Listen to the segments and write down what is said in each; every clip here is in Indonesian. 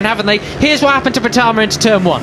haven't they? Here's what happened to Pratama into turn one.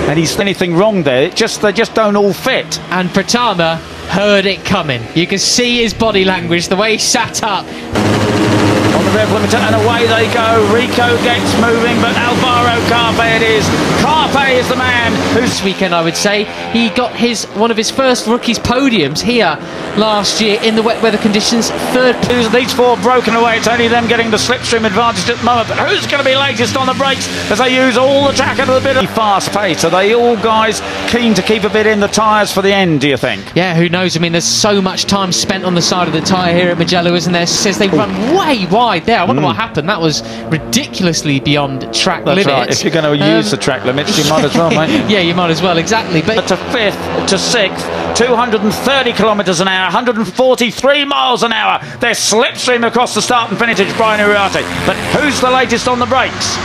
And he's anything wrong there. They just don't all fit. And Pratama heard it coming. You can see his body language, the way he sat up. On the rev limiter, and away they go. Rico gets moving, but Alvaro Carpe it is. Carpe is the man who's... This weekend, I would say, he got one of his first rookies podiums here last year in the wet weather conditions. Third. These four broken away. It's only them getting the slipstream advantage at the moment. But who's going to be latest on the brakes as they use all the track at a bit of fast pace? Are they all guys keen to keep a bit in the tyres for the end, do you think? Yeah, who knows? I mean, there's so much time spent on the side of the tyre here at Mugello, isn't there? Says they run way wide there. I wonder what happened. That was ridiculously beyond track limits. Right. If you're going to use the track limits, you might as well, mate. Yeah, you might as well, exactly. But to fifth, to sixth, 230 kilometres an hour, 143 miles an hour. They're slipstream across the start and finish. It's Brian Uriarte. But who's the latest on the brakes?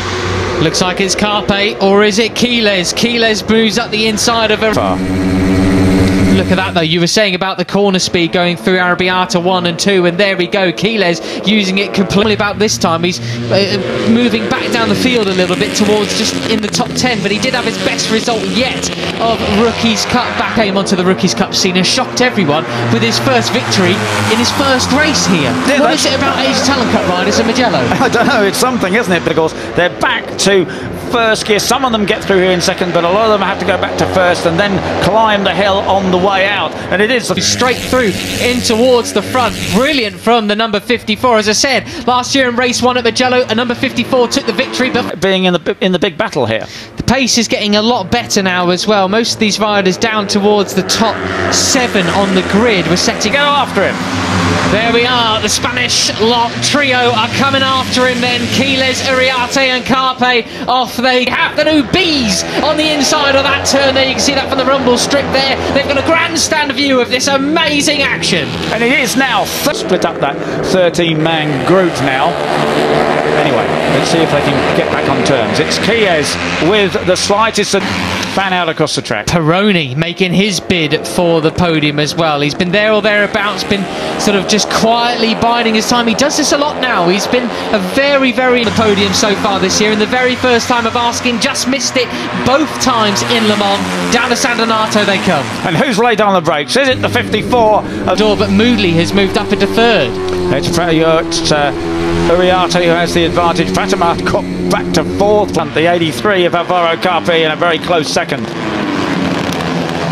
Looks like it's Carpe, or is it Quiles? Quiles moves up the inside of a... Look at that though, you were saying about the corner speed going through Arrabbiata 1 and 2, and there we go, Quiles using it completely. About this time he's moving back down the field a little bit towards just in the top 10, but he did have his best result yet of Rookies Cup. Back came onto the Rookies Cup scene and shocked everyone with his first victory in his first race here. Yeah, what is it about Asian Talent Cup riders in Mugello? I don't know, it's something, isn't it? Because they're back to first gear. Some of them get through here in second, but a lot of them have to go back to first and then climb the hill on the way out. And it is straight through in towards the front. Brilliant from the number 54. As I said, last year in race 1 at Mugello, a number 54 took the victory. But being in the big battle here, the pace is getting a lot better now as well. Most of these riders down towards the top 7 on the grid. We're set to go after him. There we are. The Spanish trio are coming after him then. Quiles, Uriarte and Carpe off. They have the new bees on the inside of that turn there. You can see that from the rumble strip there. They've got a grandstand view of this amazing action. And it is now split up that 13-man group now. Anyway, let's see if they can get back on terms. It's Quiles with the slightest fan out across the track. Peroni making his bid for the podium as well. He's been there or thereabouts, been sort of just quietly biding his time. He does this a lot now. He's been a very the podium so far this year, and the very first time of asking, just missed it both times in Le Mans. Down to San Donato they come. And who's laid on the brakes? Is it the 54? But Moodley has moved up into third. It's Uriarte who has the advantage. Pratama got back to fourth. The 83 of Alvaro Carpe in a very close second.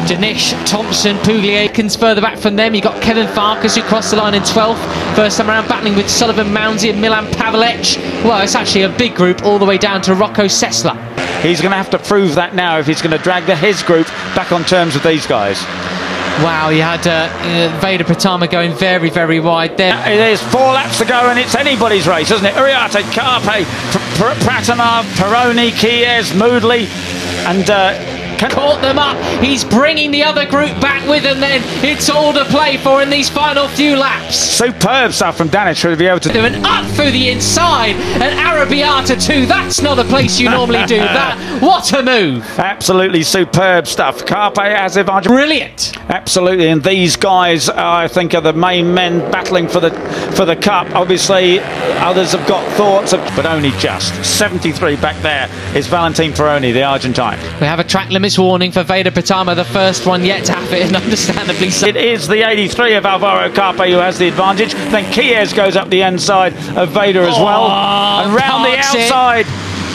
Danish, Thompson, Pugliakins further back from them. You got Kevin Farkas who crossed the line in 12th. First time around battling with Sullivan Mounsey and Milan Pavelec. Well, it's actually a big group all the way down to Rocco Sesla. He's going to have to prove that now if he's going to drag his group back on terms with these guys. Wow, you had Vader Pratama going very wide there. There's 4 laps to go and it's anybody's race, isn't it? Uriarte, Carpe, Pratama, Peroni, Quiles, Moodley and... caught them up. He's bringing the other group back with him then. It's all to play for in these final few laps. Superb stuff from Danish to be able to... And up through the inside and Arrabbiata 2. That's not a place you normally do that. What a move. Absolutely superb stuff. Carpe has advantage. Brilliant. Absolutely. And these guys, I think, are the main men battling for the cup. Obviously, others have got thoughts of... But only just. 73 back there is Valentin Peroni, the Argentine. We have a track limits warning for Vader Pratama, the first one yet to have it, and understandably so. It is the 83 of Alvaro Carpe who has the advantage. Then Quiles goes up the inside of Vader as well. And round the outside,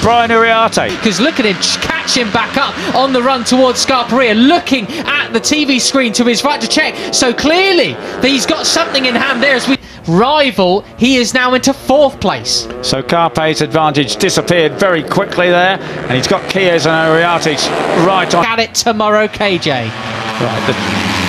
Brian Uriarte. Because look at him catching back up on the run towards Scarperia, looking at the TV screen to his right to check. So clearly he's got something in hand there as we... Rival, he is now into 4th place. So Carpe's advantage disappeared very quickly there, and he's got Quiles and Uriarte right on. At it tomorrow, KJ. Right, the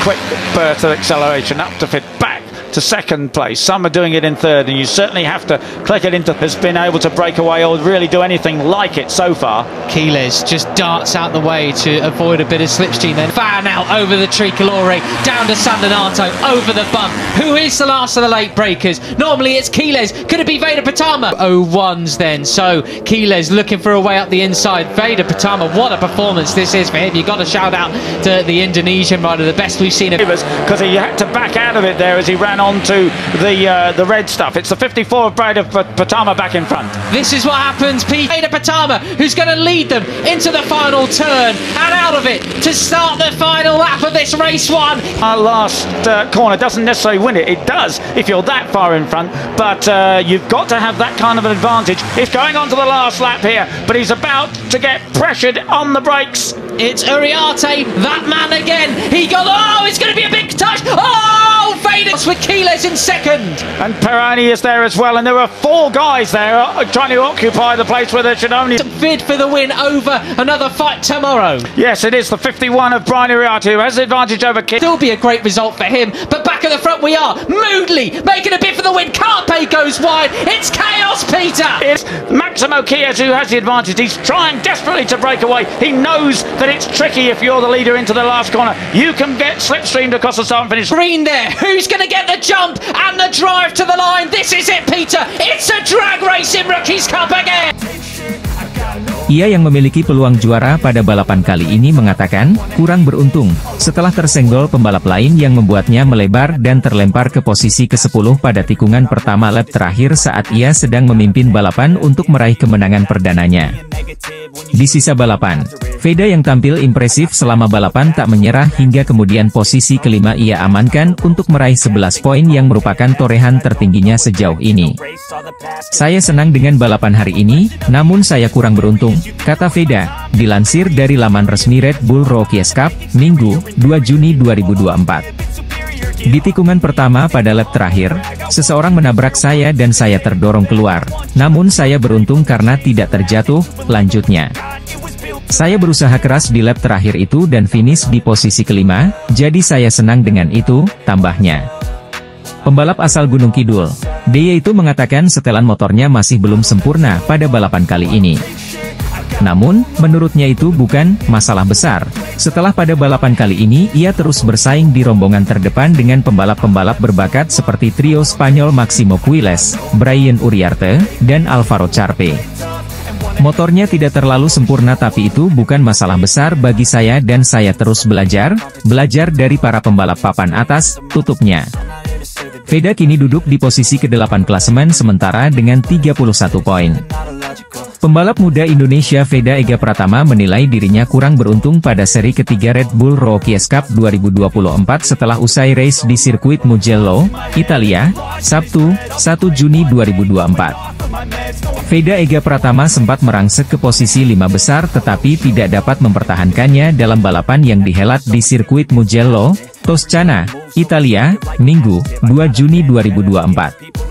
quick burst of acceleration up to fit back to 2nd place. Some are doing it in 3rd, and you certainly have to click it into... Has been able to break away or really do anything like it so far. Quiles just darts out the way to avoid a bit of slipstream, then fan out over the Tricolore, down to San Donato, over the bump. Who is the last of the late breakers? Normally it's Quiles. Could it be Vader Pratama? 0-1s then. So Quiles looking for a way up the inside. Vader Pratama, what a performance this is for him. You've got to shout out to the Indonesian rider, the best we've seen of... Because he had to back out of it there as he ran onto the red stuff. It's the 54 of Breda Patama back in front. This is what happens. Breda Patama, who's going to lead them into the final turn and out of it to start the final lap of this race one. Our last corner doesn't necessarily win it. It does if you're that far in front, but you've got to have that kind of an advantage. He's going on to the last lap here, but he's about to get pressured on the brakes. It's Uriarte, that man again. He got, oh, it's going to be a big touch. Oh, Faders with Quiles in second. And Peroni is there as well, and there are 4 guys there trying to occupy the place where there should only... Bid for the win over another fight tomorrow. Yes, it is the 51 of Brian Uriarte who has the advantage over Quiles. Still be a great result for him, but back at the front we are. Moodley making a bid for the win. Carpe goes wide. It's chaos, Peter. It's Maximo Chies who has the advantage. He's trying desperately to break away. He knows that it's tricky if you're the leader into the last corner. You can get slipstreamed across the start and finish. Green there. Who's going to get the jump and the drive to the line? This is it, Peter. It's a drag race in Rookies Cup again. Ia yang memiliki peluang juara pada balapan kali ini mengatakan, kurang beruntung, setelah tersenggol pembalap lain yang membuatnya melebar dan terlempar ke posisi ke-10 pada tikungan pertama lap terakhir saat ia sedang memimpin balapan untuk meraih kemenangan perdananya. Di sisa balapan, Veda yang tampil impresif selama balapan tak menyerah hingga kemudian posisi kelima ia amankan untuk meraih 11 poin yang merupakan torehan tertingginya sejauh ini. Saya senang dengan balapan hari ini, namun saya kurang beruntung, kata Veda, dilansir dari laman resmi Red Bull Rookies Cup, Minggu, 2 Juni 2024. Di tikungan pertama pada lap terakhir, seseorang menabrak saya dan saya terdorong keluar. Namun saya beruntung karena tidak terjatuh, lanjutnya. Saya berusaha keras di lap terakhir itu dan finish di posisi kelima, jadi saya senang dengan itu, tambahnya. Pembalap asal Gunung Kidul, dia itu mengatakan setelan motornya masih belum sempurna pada balapan kali ini. Namun, menurutnya itu bukan masalah besar. Setelah pada balapan kali ini ia terus bersaing di rombongan terdepan dengan pembalap-pembalap berbakat seperti trio Spanyol Maximo Quiles, Brian Uriarte, dan Alvaro Carpe. Motornya tidak terlalu sempurna tapi itu bukan masalah besar bagi saya dan saya terus belajar dari para pembalap papan atas, tutupnya. Veda kini duduk di posisi ke-8 klasemen sementara dengan 31 poin. Pembalap muda Indonesia Veda Ega Pratama menilai dirinya kurang beruntung pada seri ketiga Red Bull Rookies Cup 2024 setelah usai race di sirkuit Mugello, Italia, Sabtu, 1 Juni 2024. Veda Ega Pratama sempat merangsek ke posisi 5 besar tetapi tidak dapat mempertahankannya dalam balapan yang dihelat di sirkuit Mugello, Toscana, Italia, Minggu, 2 Juni 2024.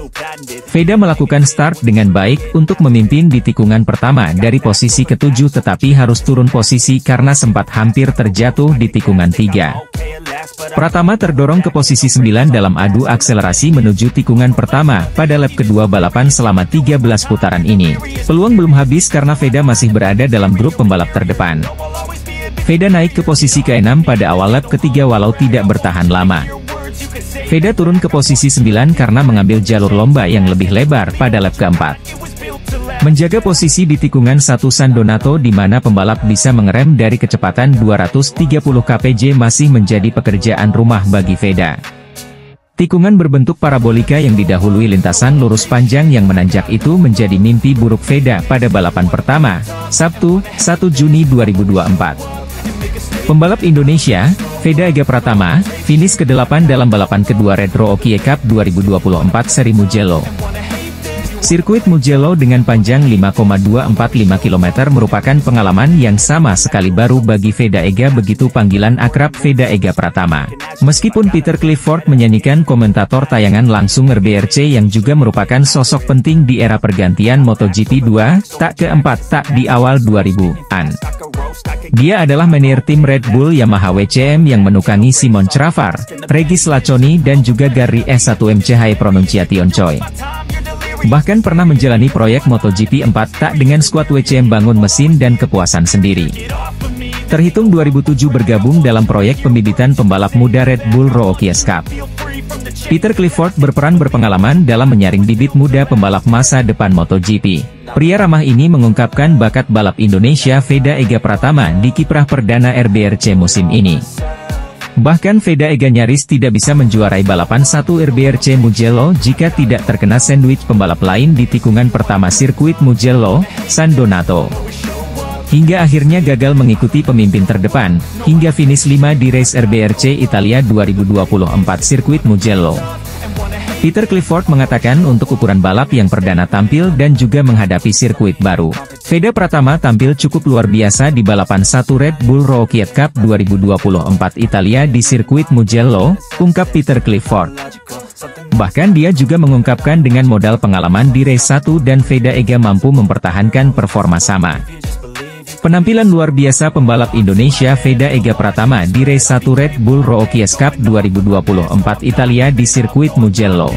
Veda melakukan start dengan baik untuk memimpin di tikungan pertama dari posisi ke-7 tetapi harus turun posisi karena sempat hampir terjatuh di tikungan 3. Pratama terdorong ke posisi 9 dalam adu akselerasi menuju tikungan pertama pada lap kedua balapan selama 13 putaran ini. Peluang belum habis karena Veda masih berada dalam grup pembalap terdepan. Veda naik ke posisi ke-6 pada awal lap ketiga walau tidak bertahan lama. Veda turun ke posisi 9 karena mengambil jalur lomba yang lebih lebar pada lap keempat. Menjaga posisi di tikungan 1 San Donato di mana pembalap bisa mengerem dari kecepatan 230 kpj masih menjadi pekerjaan rumah bagi Veda. Tikungan berbentuk parabolika yang didahului lintasan lurus panjang yang menanjak itu menjadi mimpi buruk Veda pada balapan pertama, Sabtu, 1 Juni 2024. Pembalap Indonesia, Veda Ega Pratama, finish ke-8 dalam balapan kedua Red Rookies Cup 2024 seri Mugello. Sirkuit Mugello dengan panjang 5,245 km merupakan pengalaman yang sama sekali baru bagi Veda Ega begitu panggilan akrab Veda Ega Pratama. Meskipun Peter Clifford menyanyikan komentator tayangan langsung RBRC yang juga merupakan sosok penting di era pergantian MotoGP 2, tak keempat tak di awal 2000-an. Dia adalah manajer tim Red Bull Yamaha WCM yang menukangi Simon Travar, Regis Laconi dan juga Gary S1MCH Pronunciation Choi. Bahkan pernah menjalani proyek MotoGP 4 tak dengan skuad WCM bangun mesin dan kepuasan sendiri. Terhitung 2007 bergabung dalam proyek pembibitan pembalap muda Red Bull Rookies Cup. Peter Clifford berperan berpengalaman dalam menyaring bibit muda pembalap masa depan MotoGP. Pria ramah ini mengungkapkan bakat balap Indonesia Veda Ega Pratama di kiprah perdana RBRC musim ini. Bahkan Veda Ega nyaris tidak bisa menjuarai balapan 1 RBRC Mugello jika tidak terkena sandwich pembalap lain di tikungan pertama sirkuit Mugello, San Donato. Hingga akhirnya gagal mengikuti pemimpin terdepan, hingga finish 5 di race RBRC Italia 2024 sirkuit Mugello. Peter Clifford mengatakan untuk ukuran balap yang perdana tampil dan juga menghadapi sirkuit baru, Veda Pratama tampil cukup luar biasa di balapan 1 Red Bull Rookie Cup 2024 Italia di sirkuit Mugello, ungkap Peter Clifford. Bahkan dia juga mengungkapkan dengan modal pengalaman di race 1 dan Veda Ega mampu mempertahankan performa sama. Penampilan luar biasa pembalap Indonesia Veda Ega Pratama di race 1 Red Bull Rookie Cup 2024 Italia di sirkuit Mugello.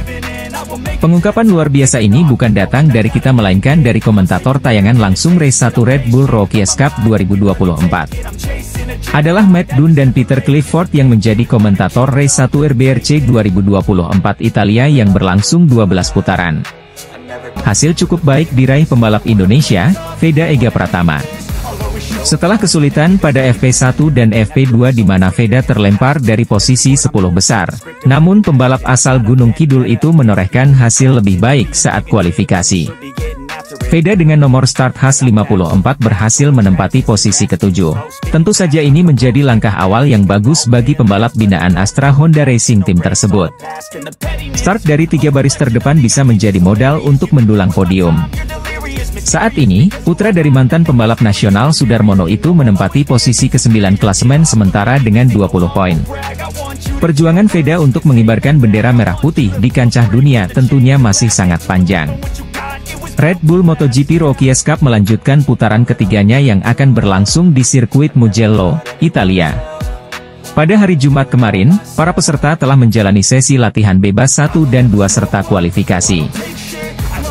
Pengungkapan luar biasa ini bukan datang dari kita melainkan dari komentator tayangan langsung race 1 Red Bull Rookie Cup 2024. Adalah Matt Dunn dan Peter Clifford yang menjadi komentator race 1 RBRC 2024 Italia yang berlangsung 12 putaran. Hasil cukup baik diraih pembalap Indonesia, Veda Ega Pratama. Setelah kesulitan pada FP1 dan FP2 di mana Veda terlempar dari posisi 10 besar, namun pembalap asal Gunung Kidul itu menorehkan hasil lebih baik saat kualifikasi. Veda dengan nomor start H54 berhasil menempati posisi ke-7. Tentu saja ini menjadi langkah awal yang bagus bagi pembalap binaan Astra Honda Racing Team tersebut. Start dari 3 baris terdepan bisa menjadi modal untuk mendulang podium. Saat ini, putra dari mantan pembalap nasional Sudarmono itu menempati posisi ke-9 klasemen sementara dengan 20 poin. Perjuangan Veda untuk mengibarkan bendera merah putih di kancah dunia tentunya masih sangat panjang. Red Bull MotoGP Rookie Cup melanjutkan putaran ketiganya yang akan berlangsung di sirkuit Mugello, Italia. Pada hari Jumat kemarin, para peserta telah menjalani sesi latihan bebas 1 dan 2 serta kualifikasi.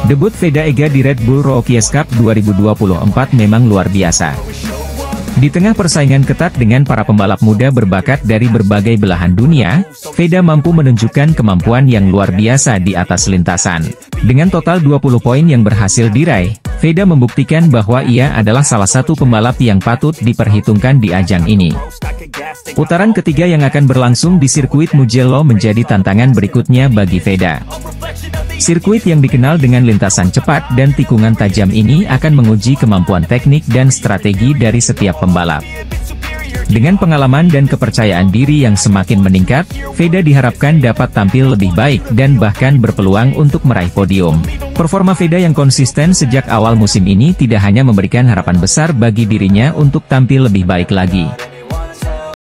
Debut Veda Ega di Red Bull Rookie Cup 2024 memang luar biasa. Di tengah persaingan ketat dengan para pembalap muda berbakat dari berbagai belahan dunia, Veda mampu menunjukkan kemampuan yang luar biasa di atas lintasan. Dengan total 20 poin yang berhasil diraih, Veda membuktikan bahwa ia adalah salah satu pembalap yang patut diperhitungkan di ajang ini. Putaran ketiga yang akan berlangsung di sirkuit Mugello menjadi tantangan berikutnya bagi Veda. Sirkuit yang dikenal dengan lintasan cepat dan tikungan tajam ini akan menguji kemampuan teknik dan strategi dari setiap pembalap. Dengan pengalaman dan kepercayaan diri yang semakin meningkat, Veda diharapkan dapat tampil lebih baik dan bahkan berpeluang untuk meraih podium. Performa Veda yang konsisten sejak awal musim ini tidak hanya memberikan harapan besar bagi dirinya untuk tampil lebih baik lagi,